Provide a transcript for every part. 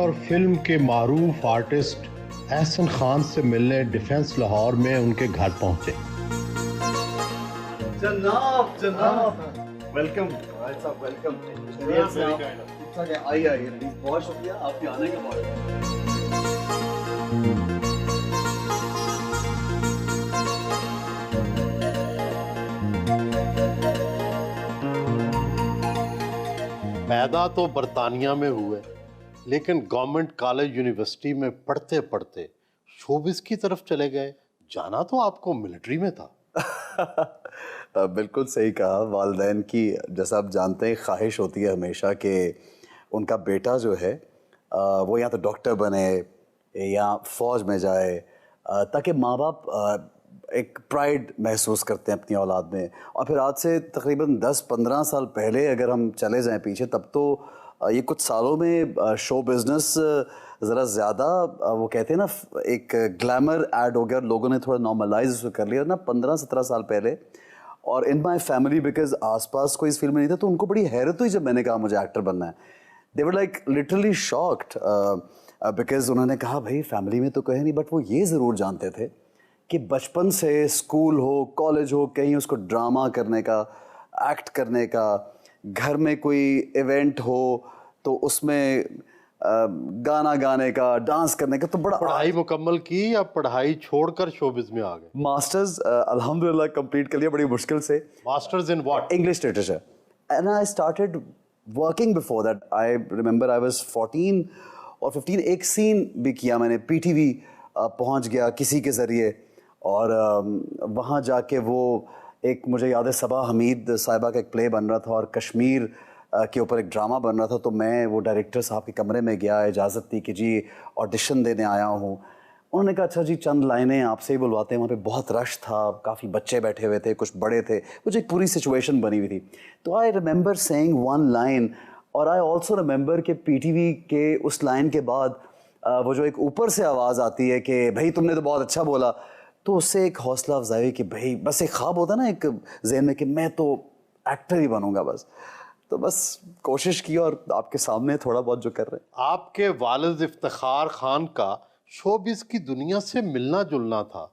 और फिल्म के मारूफ आर्टिस्ट एहसन खान से मिलने डिफेंस लाहौर में उनके घर पहुंचे। जनाब जनाब वेलकम भाई साहब वेलकम। आइए आइए, बहुत शुक्रिया आपके आने के बाद। पैदा तो बरतानिया में हुए, लेकिन गवर्नमेंट कॉलेज यूनिवर्सिटी में पढ़ते पढ़ते शोबिस की तरफ चले गए। जाना तो आपको मिलिट्री में था। बिल्कुल सही कहा। वालिदैन की, जैसा आप जानते हैं, ख्वाहिश होती है हमेशा कि उनका बेटा जो है वो या तो डॉक्टर बने या फ़ौज में जाए, ताकि माँ बाप एक प्राइड महसूस करते हैं अपनी औलाद में। और फिर आज से तकरीबन 10-15 साल पहले अगर हम चले जाएं पीछे, तब तो ये कुछ सालों में शो बिज़नेस ज़रा ज़्यादा, वो कहते हैं ना, एक ग्लैमर ऐड हो गया, लोगों ने थोड़ा नॉर्मलाइज उसको कर लिया ना 15-17 साल पहले। और इन माई फैमिली, बिकॉज आसपास कोई इस फील्ड में नहीं था, तो उनको बड़ी हैरत हुई जब मैंने कहा मुझे एक्टर बनना है। They were like literally shocked, because उन्होंने कहा भाई फैमिली में तो कहे नहीं, बट वो ये ज़रूर जानते थे कि बचपन से स्कूल हो, कॉलेज हो, कहीं उसको ड्रामा करने का, एक्ट करने का, घर में कोई इवेंट हो तो उसमें गाना गाने का, डांस करने का, तो बड़ा। पढ़ाई मुकम्मल की या पढ़ाई छोड़कर शोबिस में आ गए? मास्टर्स अल्हम्दुलिल्लाह कंप्लीट कर लिया बड़ी मुश्किल से। Masters in what? English literature. And I started working before that. I remember I was 14 और 15। एक सीन भी किया मैंने, पीटीवी पहुंच गया किसी के ज़रिए, और वहाँ जाके वो एक, मुझे याद है, सबा हमीद साहिबा का एक प्ले बन रहा था और कश्मीर के ऊपर एक ड्रामा बन रहा था। तो मैं वो डायरेक्टर साहब के कमरे में गया, इजाज़त थी कि जी ऑडिशन देने आया हूँ। उन्होंने कहा अच्छा जी चंद लाइनें आपसे ही बुलवाते हैं। वहाँ पे बहुत रश था, काफ़ी बच्चे बैठे हुए थे, कुछ बड़े थे, कुछ एक पूरी सिचुएशन बनी हुई थी। तो I remember saying one line, और आई ऑल्सो रिमेंबर कि पीटीवी के उस लाइन के बाद वो जो एक ऊपर से आवाज़ आती है कि भाई तुमने तो बहुत अच्छा बोला, तो उससे एक हौसला अफजाई कि भाई बस एक ख्वाब होता ना एक जहन में कि मैं तो एक्टर ही बनूंगा बस। तो बस कोशिश की और आपके सामने थोड़ा बहुत जो कर रहे हैं। आपके वालिद इफ्तिखार खान का शोबिस की दुनिया से मिलना जुलना था।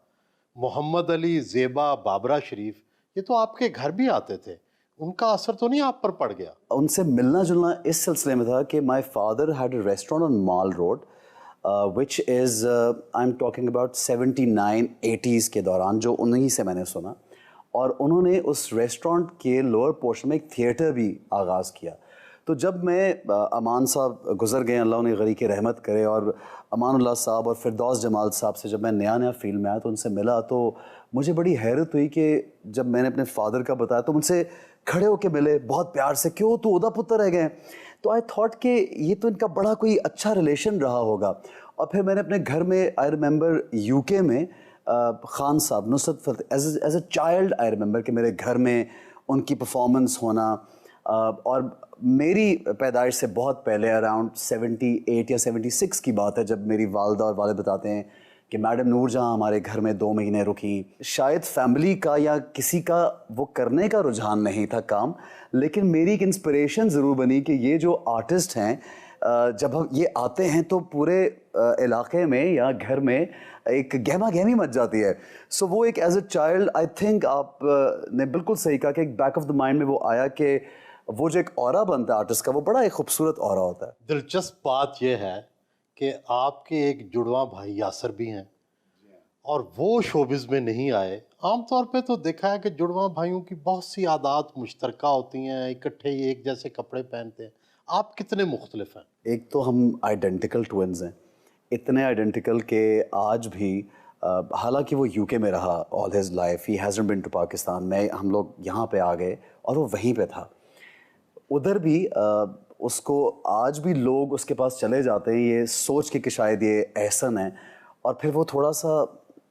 मोहम्मद अली, ज़ेबा, बाबरा शरीफ, ये तो आपके घर भी आते थे। उनका असर तो नहीं आप पर पड़ गया? उनसे मिलना जुलना इस सिलसिले में था कि my father had a restaurant on mall road, which is I am talking about 79-80s के दौरान, जो उन्हीं से मैंने सुना। और उन्होंने उस रेस्टोरेंट के लोअर पोर्शन में एक थिएटर भी आगाज़ किया। तो जब मैं अमान साहब गुज़र गए, अल्लाह उन्हें गरी की रहमत करे, और अमानुल्लाह साहब और फिरदौस जमाल साहब से जब मैं नया नया फील्ड में आया तो उनसे मिला, तो मुझे बड़ी हैरत हुई कि जब मैंने अपने फादर का बताया तो मुझसे खड़े होके मिले बहुत प्यार से, क्यों तू उदा पुत्र रह गए। तो आई थॉट कि ये तो इनका बड़ा कोई अच्छा रिलेशन रहा होगा। और फिर मैंने अपने घर में, आई रिमेंबर यूके में खान साहब, Nusrat Fateh, as a child I remember कि मेरे घर में उनकी परफॉर्मेंस होना। और मेरी पैदाइश से बहुत पहले, अराउंड 78 या 76 की बात है, जब मेरी वालदा और वालिद बताते हैं कि मैडम नूरजहां हमारे घर में 2 महीने रुकी। शायद फैमिली का या किसी का वो करने का रुझान नहीं था काम, लेकिन मेरी एक इंस्पिरेशन ज़रूर बनी कि ये जो आर्टिस्ट हैं, जब हम ये आते हैं तो पूरे इलाके में या घर में एक गहमा गहमी मच जाती है। सो वो एक as a child, I think आप ने बिल्कुल सही कहा कि एक बैक ऑफ द माइंड में वो आया कि वो जो एक ऑरा बनता है आर्टिस्ट का, वो बड़ा एक खूबसूरत ऑरा होता है। दिलचस्प बात यह है कि आपके एक जुड़वा भाई यासर भी हैं और वो शोबिस में नहीं आए। आमतौर पे तो देखा है कि जुड़वा भाइयों की बहुत सी आदत मुश्तरका होती हैं, इकट्ठे एक जैसे कपड़े पहनते हैं। आप कितने मुख्तलिफ हैं? एक तो हम आइडेंटिकल ट्विन्स हैं, इतने आइडेंटिकल के आज भी, हालांकि वो यूके में रहा all his life, he hasn't been to Pakistan, में हम लोग यहाँ पे आ गए और वो वहीं पे था। उधर भी उसको आज भी लोग उसके पास चले जाते हैं ये सोच के कि शायद ये एहसन है, और फिर वो थोड़ा सा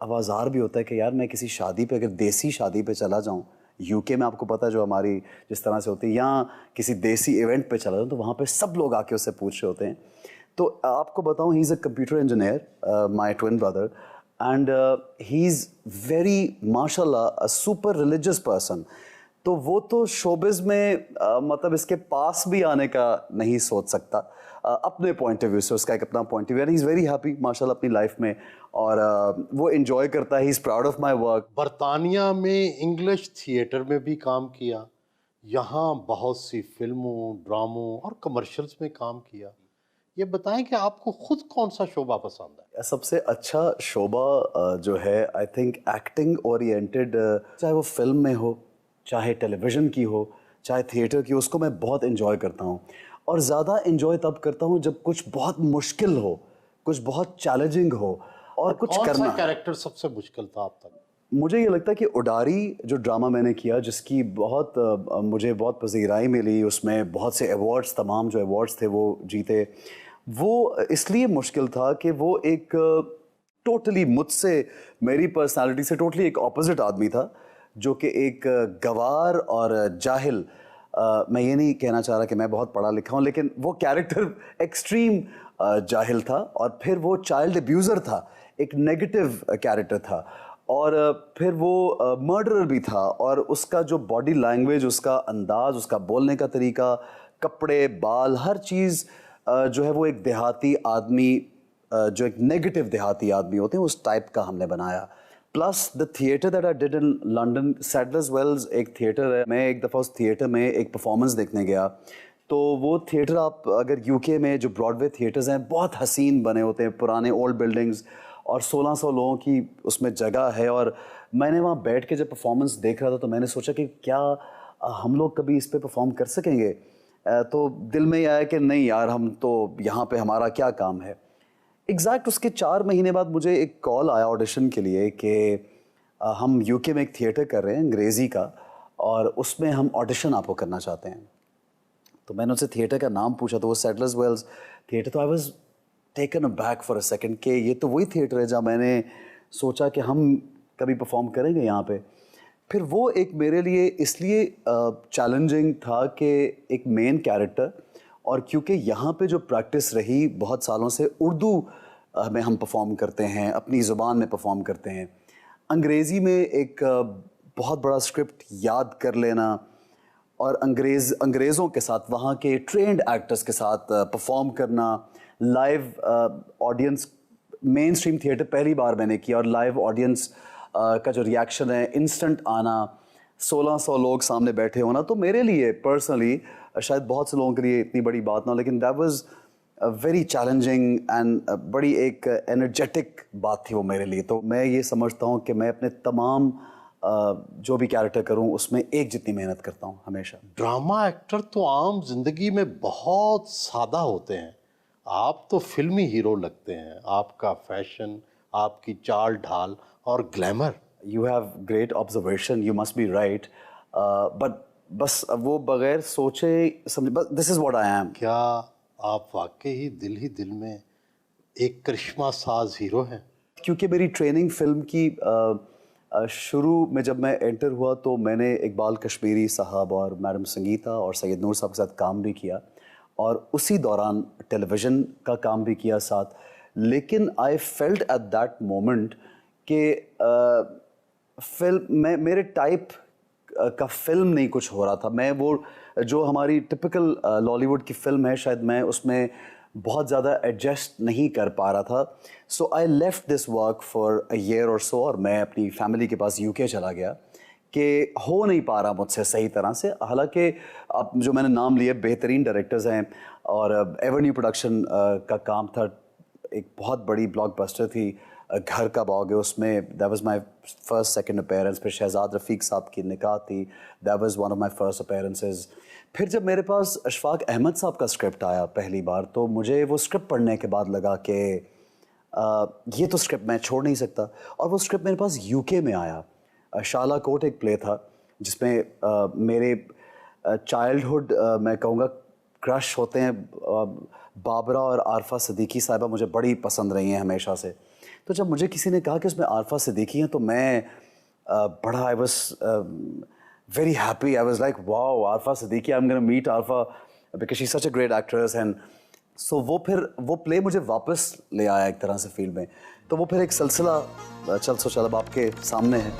आवाज़ार भी होता है कि यार मैं किसी शादी पे, अगर देसी शादी पे चला जाऊँ, यूके में आपको पता है जो हमारी जिस तरह से होती है, या किसी देसी इवेंट पे चला जाऊँ तो वहाँ पे सब लोग आके उससे पूछ रहे होते हैं। तो आपको बताऊँ, he is a computer engineer, my twin brother, and he is very माशाल्लाह अ सुपर रिलीजियस पर्सन। तो वो तो शोबिज में मतलब इसके पास भी आने का नहीं सोच सकता अपने पॉइंट ऑफ व्यू से। उसका एक अपना point of view, he is very happy माशाल्लाह अपनी लाइफ में, और वो एंजॉय करता है, he is proud of my work. बरतानिया में इंग्लिश थिएटर में भी काम किया, यहाँ बहुत सी फिल्मों, ड्रामों और कमर्शियल्स में काम किया। ये बताएं कि आपको खुद कौन सा शोबा पसंद है? सबसे अच्छा शोबा जो है, आई थिंक एक्टिंग ओरिएंटेड, चाहे वो फिल्म में हो, चाहे टेलीविज़न की हो, चाहे थिएटर की हो, उसको मैं बहुत एंजॉय करता हूँ। और ज़्यादा एंजॉय तब करता हूँ जब कुछ बहुत मुश्किल हो, कुछ बहुत चैलेंजिंग हो और कुछ कौन करना सा है। कैरेक्टर सबसे मुश्किल था आप तक? मुझे ये लगता है कि उडारी जो ड्रामा मैंने किया, जिसकी बहुत मुझे बहुत पज़ीराई मिली, उसमें बहुत से अवार्ड्स, तमाम जो अवार्ड्स थे वो जीते। वो इसलिए मुश्किल था कि वो एक टोटली मुझसे, मेरी पर्सनालिटी से टोटली एक ऑपोजिट आदमी था, जो कि एक गवार और जाहिल, मैं ये नहीं कहना चाह रहा कि मैं बहुत पढ़ा लिखा हूँ, लेकिन वो कैरेक्टर एक्सट्रीम जाहिल था, और फिर वो चाइल्ड अब्यूज़र था, एक नेगेटिव कैरेक्टर था, और फिर वो मर्डरर भी था। और उसका जो बॉडी लैंग्वेज, उसका अंदाज़, उसका बोलने का तरीका, कपड़े, बाल, हर चीज़ जो है वो एक देहाती आदमी, जो एक नेगेटिव देहाती आदमी होते हैं, उस टाइप का हमने बनाया। Plus the theatre that I did in London, Sadler's Wells एक थिएटर है, मैं एक दफ़ा उस थिएटर में एक परफॉर्मेंस देखने गया। तो वो थिएटर, आप अगर यूके में जो ब्रॉडवे थिएटर्स हैं, बहुत हसीन बने होते हैं, पुराने ओल्ड बिल्डिंग्स, और 1600 लोगों की उसमें जगह है। और मैंने वहाँ बैठ के जब परफॉर्मेंस देख रहा था, तो मैंने सोचा कि क्या हम लोग कभी इस पे परफॉर्म कर सकेंगे। तो दिल में ये आया कि नहीं यार, हम तो यहाँ पे हमारा क्या काम है। एग्जैक्ट उसके 4 महीने बाद मुझे एक कॉल आया ऑडिशन के लिए कि हम यूके में एक थिएटर कर रहे हैं अंग्रेज़ी का, और उसमें हम ऑडिशन आपको करना चाहते हैं। तो मैंने उससे थिएटर का नाम पूछा, तो वो सैडलर्स वेल्स थिएटर। तो I was taken aback for a second कि ये तो वही थिएटर है जहाँ मैंने सोचा कि हम कभी परफॉर्म करेंगे यहाँ पे। फिर वो एक मेरे लिए इसलिए चैलेंजिंग था कि एक मेन कैरेक्टर, और क्योंकि यहाँ पे जो प्रैक्टिस रही बहुत सालों से, उर्दू में हम परफॉर्म करते हैं, अपनी ज़ुबान में परफॉर्म करते हैं। अंग्रेज़ी में एक बहुत बड़ा स्क्रिप्ट याद कर लेना, और अंग्रेज़ों के साथ, वहाँ के ट्रेंड एक्टर्स के साथ परफॉर्म करना, live audience, main stream theatre पहली बार मैंने किया, और लाइव ऑडियंस का जो रिएक्शन है, इंस्टेंट आना, 1600 लोग सामने बैठे होना, तो मेरे लिए पर्सनली, शायद बहुत से लोगों के लिए इतनी बड़ी बात ना हो, लेकिन that was very challenging and बड़ी एक एनर्जेटिक बात थी वो मेरे लिए। तो मैं ये समझता हूँ कि मैं अपने तमाम जो भी कैरेक्टर करूँ उसमें एक जितनी मेहनत करता हूँ हमेशा। ड्रामा एक्टर तो आम जिंदगी में बहुत सादा होते हैं, आप तो फिल्मी हीरो लगते हैं। आपका फैशन, आपकी चाल ढाल और glamour. You have great observation, you must be right, but बस वो बगैर सोचे समझे, बस this is what I am. क्या आप वाकई ही दिल में एक करिश्मा साज हीरो हैं? क्योंकि मेरी ट्रेनिंग फिल्म की शुरू में जब मैं एंटर हुआ, तो मैंने इकबाल कश्मीरी साहब और मैडम संगीता और सैयद नूर साहब के साथ काम भी किया, और उसी दौरान टेलीविज़न का काम भी किया साथ। लेकिन I felt at that moment कि फिल्म में मेरे टाइप का फिल्म नहीं कुछ हो रहा था। मैं वो जो हमारी टिपिकल लॉलीवुड की फिल्म है, शायद मैं उसमें बहुत ज़्यादा एडजस्ट नहीं कर पा रहा था। So I left this work for a year और सो, और मैं अपनी फैमिली के पास यूके चला गया कि हो नहीं पा रहा मुझसे सही तरह से। हालांकि अब जो मैंने नाम लिए बेहतरीन डायरेक्टर्स हैं, और एवेन्यू प्रोडक्शन का काम था, एक बहुत बड़ी ब्लॉकबस्टर थी घर का बाग है, उसमें that was my first second appearance. फिर शहजाद रफ़ीक साहब की निकाह थी, that was one of my first appearances. फिर जब मेरे पास अशफाक अहमद साहब का स्क्रिप्ट आया पहली बार, तो मुझे वो स्क्रिप्ट पढ़ने के बाद लगा कि ये तो स्क्रिप्ट मैं छोड़ नहीं सकता। और वो स्क्रिप्ट मेरे पास यूके में आया। शाला कोट एक प्ले था जिसमें मेरे चाइल्डहुड मैं कहूँगा क्रश होते हैं। बाबरा और आरफा सिद्दीकी साहिबा मुझे बड़ी पसंद रही हैं हमेशा से। तो जब मुझे किसी ने कहा कि उसमें आरफा सिद्दीकी हैं, तो मैं बड़ा I was very happy. I was like wow, Arfa Siddiqui, I am gonna meet Arfa because she is such a great actress. And so वो प्ले मुझे वापस ले आया एक तरह से फील्ड में। तो वो फिर एक सिलसिला चल अब आपके सामने है।